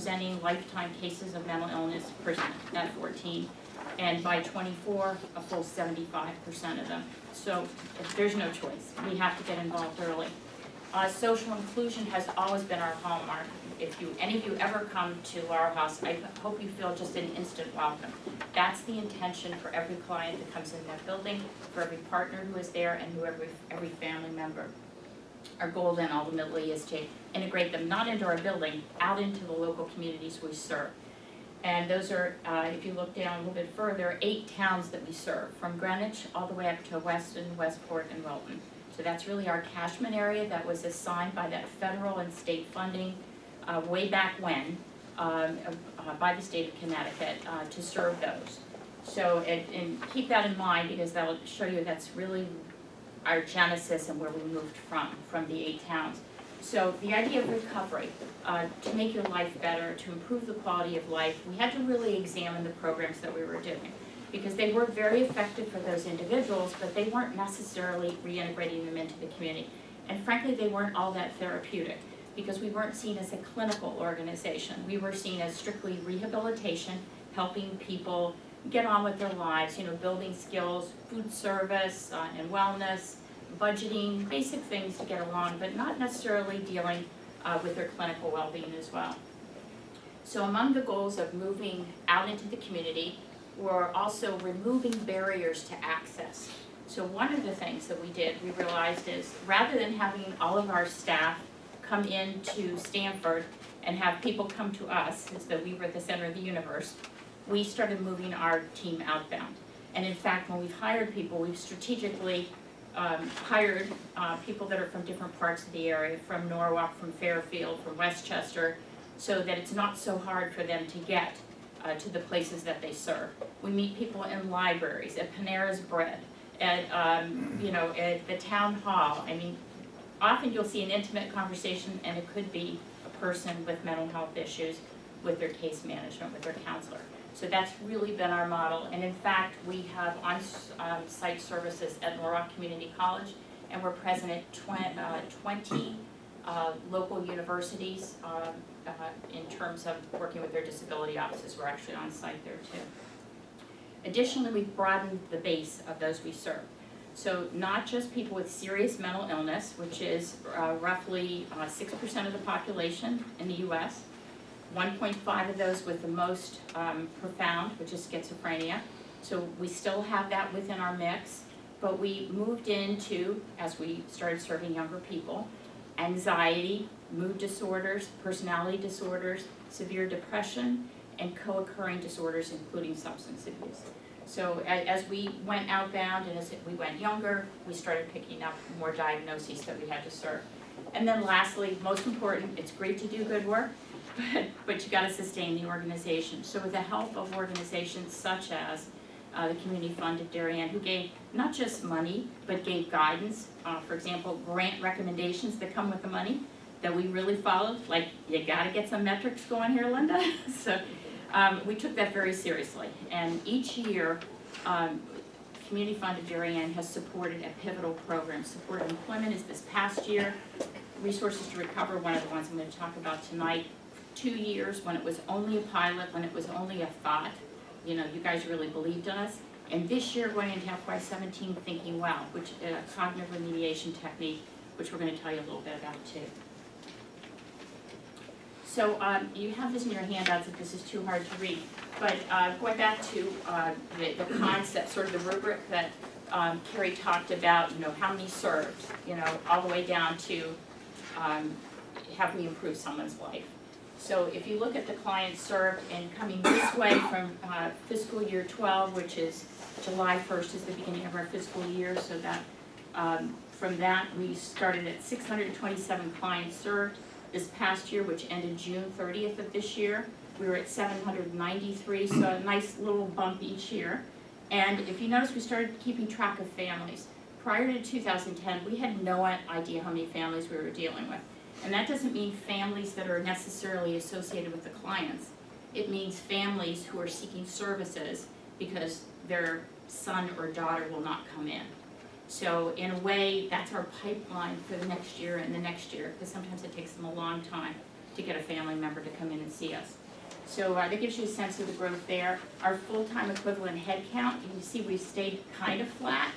presenting lifetime cases of mental illness at 14. And by 24, a full 75% of them. So there's no choice. We have to get involved early. Social inclusion has always been our hallmark. If any of you ever come to Laurel House, I hope you feel just an instant welcome. That's the intention for every client that comes in that building, for every partner who is there, and every family member. Our goal then ultimately is to integrate them not into our building, out into the local communities we serve. And those are, if you look down a little bit further, 8 towns that we serve, from Greenwich all the way up to Weston, Westport, and Wilton. So that's really our catchment area that was assigned by that federal and state funding way back when, by the state of Connecticut to serve those. So, and keep that in mind because that'll show you that's really our genesis and where we moved from the 8 towns. So the idea of recovery, to make your life better, to improve the quality of life, we had to really examine the programs that we were doing because they were very effective for those individuals, but they weren't necessarily reintegrating them into the community. And frankly, they weren't all that therapeutic because we weren't seen as a clinical organization. We were seen as strictly rehabilitation, helping people get on with their lives, building skills, food service and wellness, budgeting, basic things to get along, but not necessarily dealing with their clinical well-being as well. So among the goals of moving out into the community were also removing barriers to access. So one of the things that we realized is rather than having all of our staff come into Stanford and have people come to us as though we were the center of the universe, we started moving our team outbound. And in fact, when we've hired people, we've strategically hired people that are from different parts of the area, from Norwalk, from Fairfield, from Westchester, so that it's not so hard for them to get to the places that they serve. We meet people in libraries, at Panera's Bread, at at the town hall. I mean, often you'll see an intimate conversation, and it could be a person with mental health issues, with their case management, with their counselor. So that's really been our model, and in fact, we have on-site services at Norwalk Community College, and we're present at 20 local universities in terms of working with their disability offices. We're actually on site there too. Additionally, we've broadened the base of those we serve. So not just people with serious mental illness, which is roughly 6% of the population in the US, 1.5 of those with the most profound, which is schizophrenia. So we still have that within our mix, but we moved into, as we started serving younger people, anxiety, mood disorders, personality disorders, severe depression, and co-occurring disorders, including substance abuse. So as we went outbound and as we went younger, we started picking up more diagnoses that we had to serve. And then lastly, most important, it's great to do good work, but you gotta sustain the organization. So with the help of organizations such as the community-funded Darien, who gave not just money, but gave guidance, for example, grant recommendations that come with the money that we really followed, like you gotta get some metrics going here, Linda. So we took that very seriously, and each year, community-funded Darien has supported a pivotal program. Supported employment is this past year. Resources to Recover, one of the ones I'm going to talk about tonight. 2 years when it was only a pilot, when it was only a thought. You guys really believed in us. And this year, going into FY17, Thinking Well, which is a cognitive remediation technique, which we're going to tell you a little bit about too. So you have this in your handouts if this is too hard to read. But going back to the concept, sort of the rubric that Carrie talked about, how many served, all the way down to have we improved someone's life. So if you look at the clients served and coming this way from fiscal year 12, which is July 1st is the beginning of our fiscal year, so that from that we started at 627 clients served. This past year, which ended June 30th of this year, we were at 793, so a nice little bump each year. And if you notice, we started keeping track of families. Prior to 2010, we had no idea how many families we were dealing with. And that doesn't mean families that are necessarily associated with the clients. It means families who are seeking services because their son or daughter will not come in. So in a way, that's our pipeline for the next year and the next year, because sometimes it takes them a long time to get a family member to come in and see us. So that gives you a sense of the growth there. Our full-time equivalent head count, you can see we've stayed kind of flat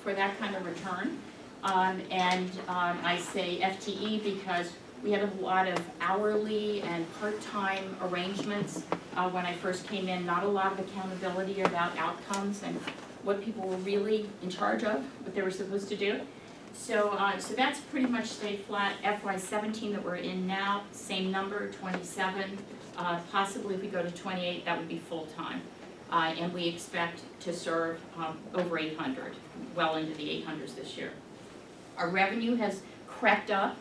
for that kind of return. I say FTE because we had a lot of hourly and part-time arrangements when I first came in, not a lot of accountability about outcomes and what people were really in charge of, what they were supposed to do. So that's pretty much stayed flat. FY17 that we're in now, same number, 27. Possibly if we go to 28, that would be full-time. And we expect to serve over 800, well into the 800s this year. Our revenue has crept up,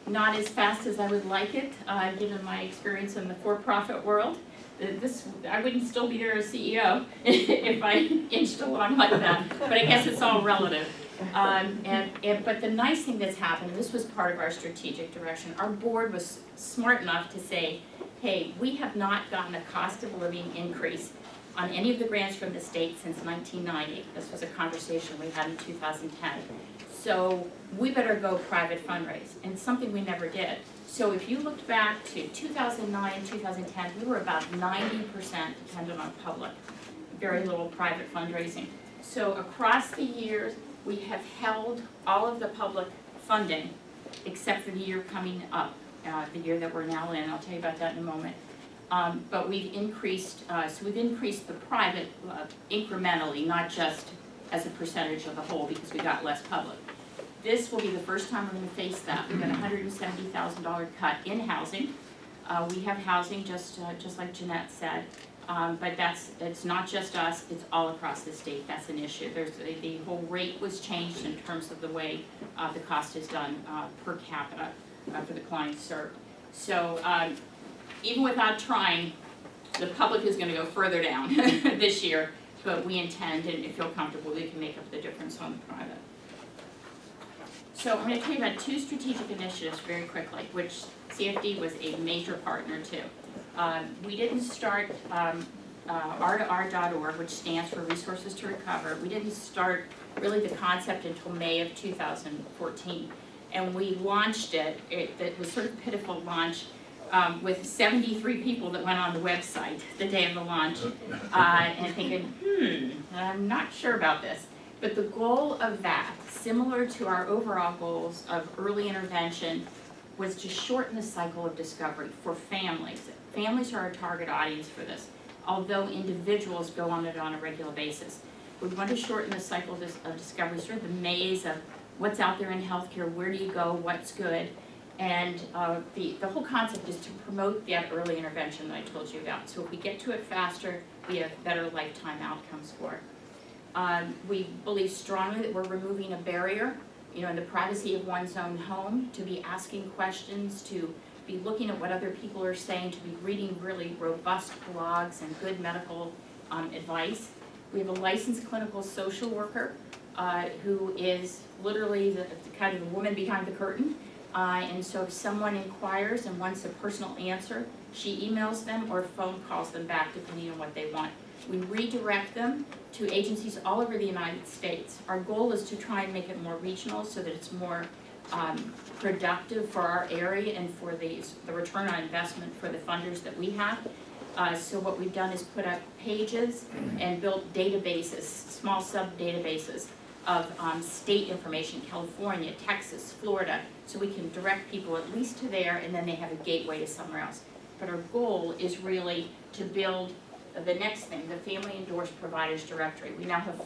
not as fast as I would like it, given my experience in the for-profit world. I wouldn't still be there as CEO if I inched along like that, but I guess it's all relative. But the nice thing that's happened, and this was part of our strategic direction, our board was smart enough to say, hey, we have not gotten a cost of living increase on any of the grants from the state since 1990. This was a conversation we had in 2010. So we better go private fundraise, and something we never did. So if you looked back to 2009, 2010, we were about 90% dependent on public, very little private fundraising. So across the years, we have held all of the public funding, except for the year coming up, the year that we're now in. I'll tell you about that in a moment. But we've increased, so we've increased the private incrementally, not just as a percentage of the whole, because we got less public. This will be the first time we're going to face that. We've got a $170,000 cut in housing. We have housing, just like Jeanette said, but it's not just us, it's all across the state. That's an issue. The whole rate was changed in terms of the way the cost is done per capita for the clients served. So even without trying, the public is going to go further down this year, but we intend and feel comfortable we can make up the difference on the private. So I'm going to tell you about two strategic initiatives very quickly, which CFD was a major partner to. We didn't start R2R.org, which stands for Resources to Recover. We didn't start really the concept until May of 2014. And we launched it. It was sort of a pitiful launch with 73 people that went on the website the day of the launch and thinking, I'm not sure about this. But the goal of that, similar to our overall goals of early intervention, was to shorten the cycle of discovery for families. Families are our target audience for this, although individuals go on it on a regular basis. We want to shorten the cycle of discovery, sort of the maze of what's out there in healthcare, where do you go, what's good, and the whole concept is to promote that early intervention that I told you about. So if we get to it faster, we have better lifetime outcomes for it. We believe strongly that we're removing a barrier, in the privacy of one's own home, to be asking questions, to be looking at what other people are saying, to be reading really robust blogs and good medical advice. We have a licensed clinical social worker who is literally the kind of the woman behind the curtain. And so if someone inquires and wants a personal answer, she emails them or phone calls them back depending on what they want. We redirect them to agencies all over the United States. Our goal is to try and make it more regional so that it's more productive for our area and for the return on investment for the funders that we have. So what we've done is put up pages and built databases, small sub-databases of state information, California, Texas, Florida, so we can direct people at least to there and then they have a gateway to somewhere else. But our goal is really to build the next thing, the Family Endorsed Providers Directory. We now have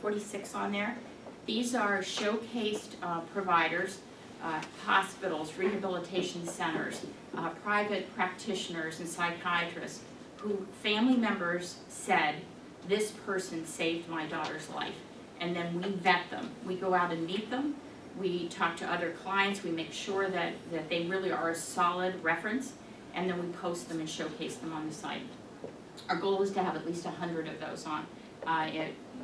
46 on there. These are showcased providers, hospitals, rehabilitation centers, private practitioners and psychiatrists who family members said, this person saved my daughter's life. And then we vet them. We go out and meet them. We talk to other clients. We make sure that they really are a solid reference. And then we post them and showcase them on the site. Our goal is to have at least 100 of those on,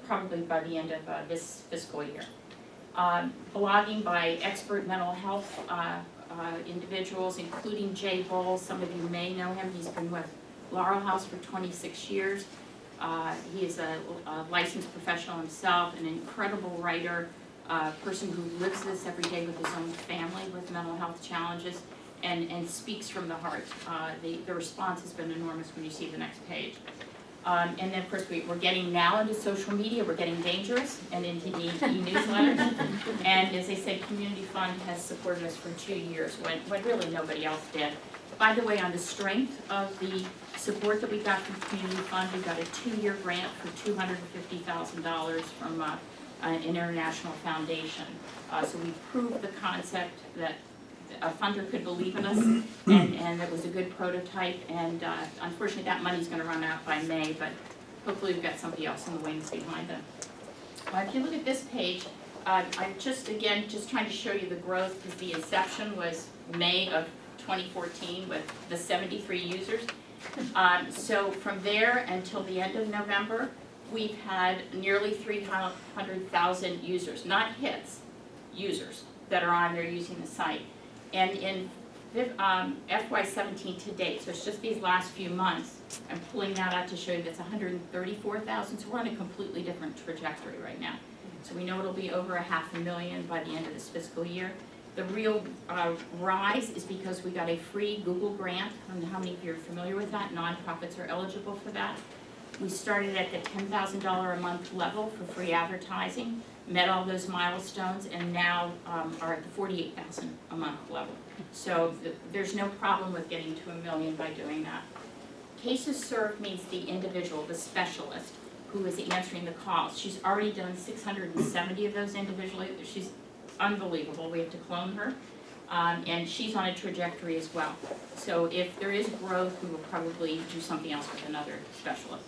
probably by the end of this fiscal year. Blogging by expert mental health individuals, including Jay Bowles. Some of you may know him. He's been with Laurel House for 26 years. He is a licensed professional himself, an incredible writer, person who lives this every day with his own family with mental health challenges. and speaks from the heart. The response has been enormous when you see the next page. And then of course we're getting now into social media, we're getting dangerous and into e-newsletters. And as I said, Community Fund has supported us for 2 years when really nobody else did. By the way, on the strength of the support that we got from Community Fund, we got a 2-year grant for $250,000 from an international foundation. So we proved the concept that a funder could believe in us, and it was a good prototype, and unfortunately that money's going to run out by May, but hopefully we've got somebody else in the wings behind them. If you look at this page, I'm just trying to show you the growth, because the inception was May of 2014 with the 73 users. So from there until the end of November, we've had nearly 300,000 users, not hits, users that are on there using the site. And in FY17 to date, so it's just these last few months, I'm pulling that out to show you that's 134,000, so we're on a completely different trajectory right now. So we know it'll be over 500,000 by the end of this fiscal year. The real rise is because we got a free Google grant. I don't know how many of you are familiar with that. Nonprofits are eligible for that. We started at the $10,000 a month level for free advertising, met all those milestones, and now are at the $48,000 a month level. So there's no problem with getting to $1 million by doing that. Cases served means the individual, the specialist, who is answering the calls. She's already done 670 of those individually. She's unbelievable. We have to clone her. And she's on a trajectory as well. So if there is growth, we will probably do something else with another specialist.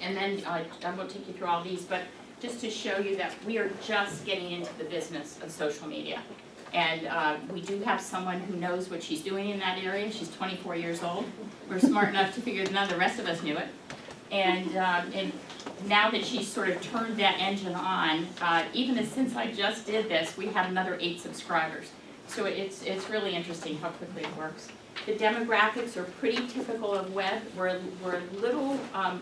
And then I won't take you through all these, but just to show you that we are just getting into the business of social media. And we do have someone who knows what she's doing in that area. She's 24 years old. We're smart enough to figure that none of the rest of us knew it. And now that she's sort of turned that engine on, even since I just did this, we have another 8 subscribers. So it's really interesting how quickly it works. The demographics are pretty typical of web. We're a little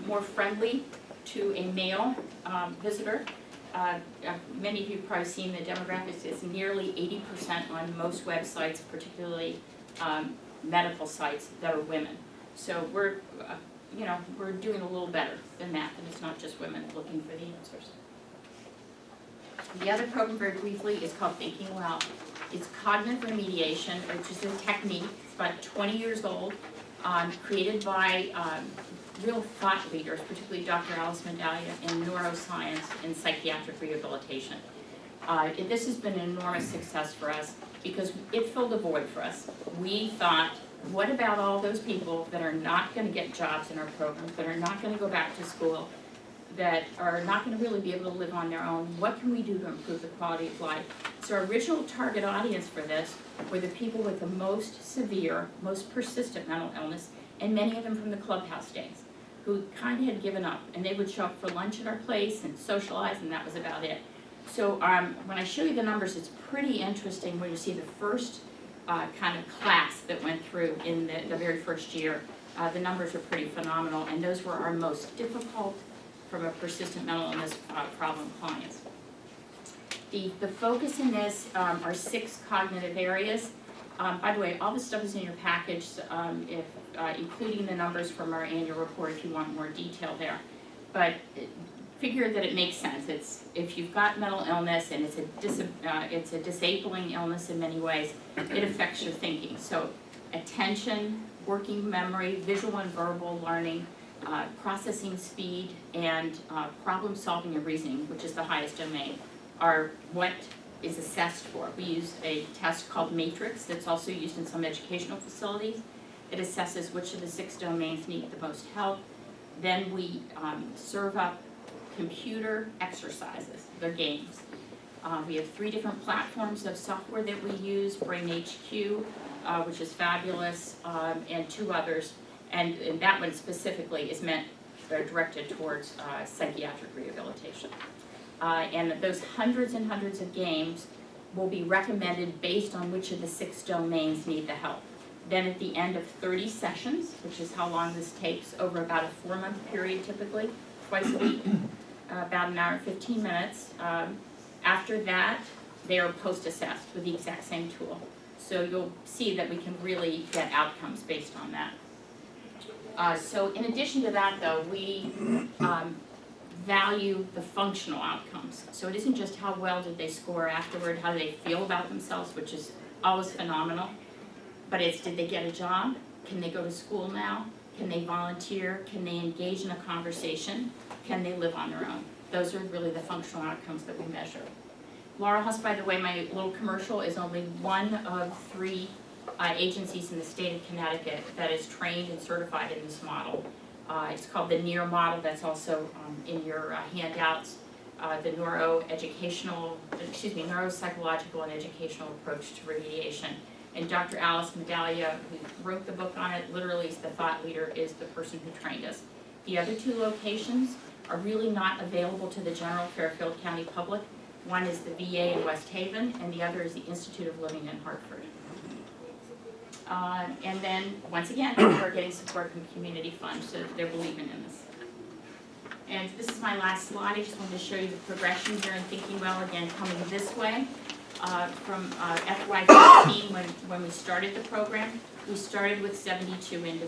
more friendly to a male visitor. Many of you have probably seen the demographics. It's nearly 80% on most websites, particularly medical sites, that are women. So we're doing a little better than that, and it's not just women looking for the answers. The other program, very briefly, is called Thinking Well. It's cognitive remediation, which is a technique. It's about 20 years old, created by real thought leaders, particularly Dr. Alice Medaglia in neuroscience and psychiatric rehabilitation. This has been an enormous success for us because it filled a void for us. We thought, what about all those people that are not going to get jobs in our programs, that are not going to go back to school, that are not going to really be able to live on their own? What can we do to improve the quality of life? So our original target audience for this were the people with the most severe, most persistent mental illness, and many of them from the clubhouse days, who kind of had given up, and they would show up for lunch at our place and socialize, and that was about it. So when I show you the numbers, it's pretty interesting when you see the first kind of class that went through in the very first year. The numbers are pretty phenomenal, and those were our most difficult from a persistent mental illness problem clients. The focus in this are 6 cognitive areas. By the way, all this stuff is in your package, including the numbers from our annual report if you want more detail there. But figure that it makes sense. If you've got mental illness and it's a disabling illness in many ways, it affects your thinking. So attention, working memory, visual and verbal learning, processing speed, and problem solving and reasoning, which is the highest domain, are what is assessed for. We use a test called Matrix that's also used in some educational facilities. It assesses which of the 6 domains need the most help. Then we serve up computer exercises, they're games. We have 3 different platforms of software that we use, Brain HQ, which is fabulous, and 2 others. And that one specifically is directed towards psychiatric rehabilitation. And those hundreds and hundreds of games will be recommended based on which of the 6 domains need the help. Then at the end of 30 sessions, which is how long this takes, over about a 4-month period typically, twice a week, about an hour and 15 minutes. After that, they are post-assessed with the exact same tool. So you'll see that we can really get outcomes based on that. So in addition to that though, we value the functional outcomes. So it isn't just how well did they score afterward, how do they feel about themselves, which is always phenomenal, but it's did they get a job? Can they go to school now? Can they volunteer? Can they engage in a conversation? Can they live on their own? Those are really the functional outcomes that we measure. Laurel House, by the way, my little commercial, is only one of 3 agencies in the state of Connecticut that is trained and certified in this model. It's called the NEAR model. That's also in your handouts. The neuropsychological and educational approach to radiation. And Dr. Alice Medaglia, who wrote the book on it, literally is the thought leader, is the person who trained us. The other 2 locations are really not available to the general Fairfield County public. One is the VA in West Haven, and the other is the Institute of Living in Hartford. And then, once again, we're getting support from community funds, so they're believing in this. And this is my last slide. I just wanted to show you the progression here and thinking well, again, coming this way. From FY15, when we started the program, we started with 72 individuals.